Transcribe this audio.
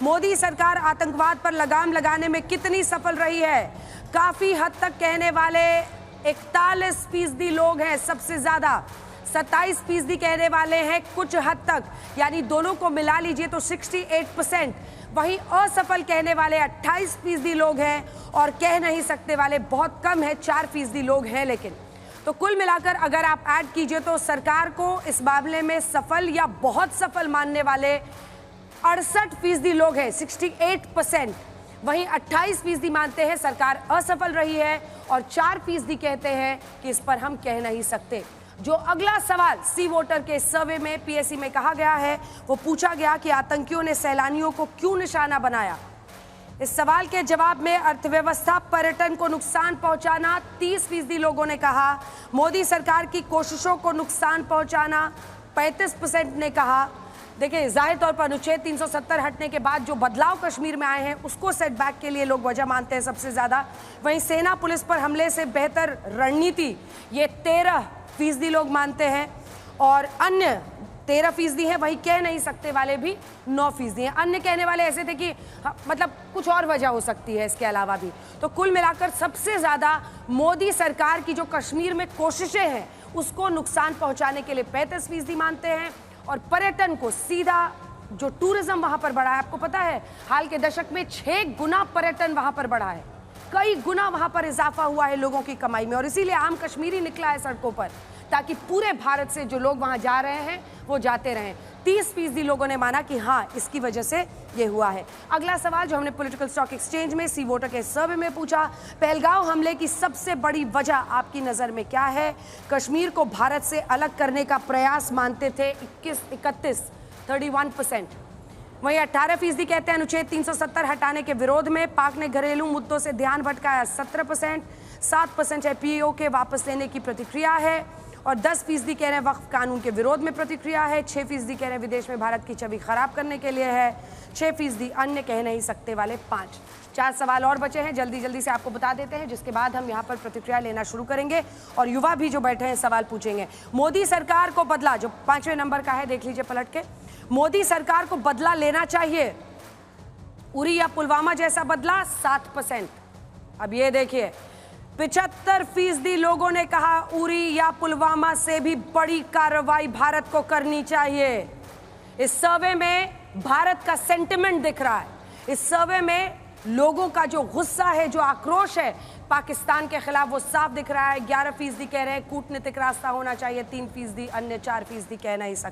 मोदी सरकार आतंकवाद पर लगाम लगाने में कितनी सफल रही है? काफी हद तक कहने वाले 41% लोग हैं, सबसे ज्यादा 27% कहने वाले हैं कुछ हद तक, यानी दोनों को मिला लीजिए तो 68%। वहीं असफल कहने वाले 28% लोग हैं और कह नहीं सकते वाले बहुत कम है, 4% लोग हैं। लेकिन तो कुल मिलाकर अगर आप ऐड कीजिए तो सरकार को इस मामले में सफल या बहुत सफल मानने वाले 68% लोग हैं, 68%। वहीं 28% मानते हैं सरकार असफल रही है और 4% कहते हैं कि इस पर हम कह नहीं सकते। जो अगला सवाल सी वोटर के सर्वे में पीएससी में कहा गया है, वो पूछा गया कि आतंकियों ने सैलानियों को क्यों निशाना बनाया। इस सवाल के जवाब में अर्थव्यवस्था, पर्यटन को नुकसान पहुंचाना 30% लोगों ने कहा। मोदी सरकार की कोशिशों को नुकसान पहुंचाना 35% ने कहा। देखिए, जाहिर तौर पर अनुच्छेद 370 हटने के बाद जो बदलाव कश्मीर में आए हैं उसको सेटबैक के लिए लोग वजह मानते हैं सबसे ज्यादा। वहीं सेना पुलिस पर हमले से बेहतर रणनीति, ये 13% लोग मानते हैं और अन्य 13% हैं। वही कह नहीं सकते वाले भी 9% हैं। अन्य कहने वाले ऐसे थे कि मतलब कुछ और वजह हो सकती है इसके अलावा भी। तो कुल मिलाकर सबसे ज्यादा मोदी सरकार की जो कश्मीर में कोशिशें हैं उसको नुकसान पहुंचाने के लिए 35% मानते हैं और पर्यटन को सीधा, जो टूरिज्म वहां पर बढ़ा है, आपको पता है हाल के दशक में 6 गुना पर्यटन वहां पर बढ़ा है, कई गुना वहां पर इजाफा हुआ है लोगों की कमाई में। और इसीलिए आम कश्मीरी निकला है सड़कों पर ताकि पूरे भारत से जो लोग वहां जा रहे हैं वो जाते रहें। 30% लोगों ने माना कि हाँ, इसकी वजह से ये हुआ है। अगला सवाल जो हमने पॉलिटिकल स्टॉक एक्सचेंज में सी वोटर के सर्वे में पूछा, पहलगांव हमले की सबसे बड़ी वजह आपकी नजर में क्या है? कश्मीर को भारत से अलग करने का प्रयास मानते थे 31%। वहीं 18% कहते हैं अनुच्छेद 370 हटाने के विरोध में। पाक ने घरेलू मुद्दों से ध्यान भटकाया 17%। 7% है पीओ के वापस लेने की प्रतिक्रिया है और 10% कह रहे हैं वक्फ कानून के विरोध में प्रतिक्रिया है। 6% कह रहे हैं विदेश में भारत की छवि खराब करने के लिए है। 6% अन्य कह नहीं सकते वाले 5। 4 सवाल और बचे हैं, जल्दी से आपको बता देते हैं, जिसके बाद हम यहाँ पर प्रतिक्रिया लेना शुरू करेंगे और युवा भी जो बैठे हैं सवाल पूछेंगे। मोदी सरकार को बदला, जो 5वें नंबर का है, देख लीजिए पलट के। मोदी सरकार को बदला लेना चाहिए, उरी या पुलवामा जैसा बदला 7%। अब ये देखिए, 75% लोगों ने कहा उरी या पुलवामा से भी बड़ी कार्रवाई भारत को करनी चाहिए। इस सर्वे में भारत का सेंटिमेंट दिख रहा है। इस सर्वे में लोगों का जो गुस्सा है, जो आक्रोश है पाकिस्तान के खिलाफ, वो साफ दिख रहा है। 11% कह रहे हैं कूटनीतिक रास्ता होना चाहिए, 3% अन्य 4% कह नहीं सकते।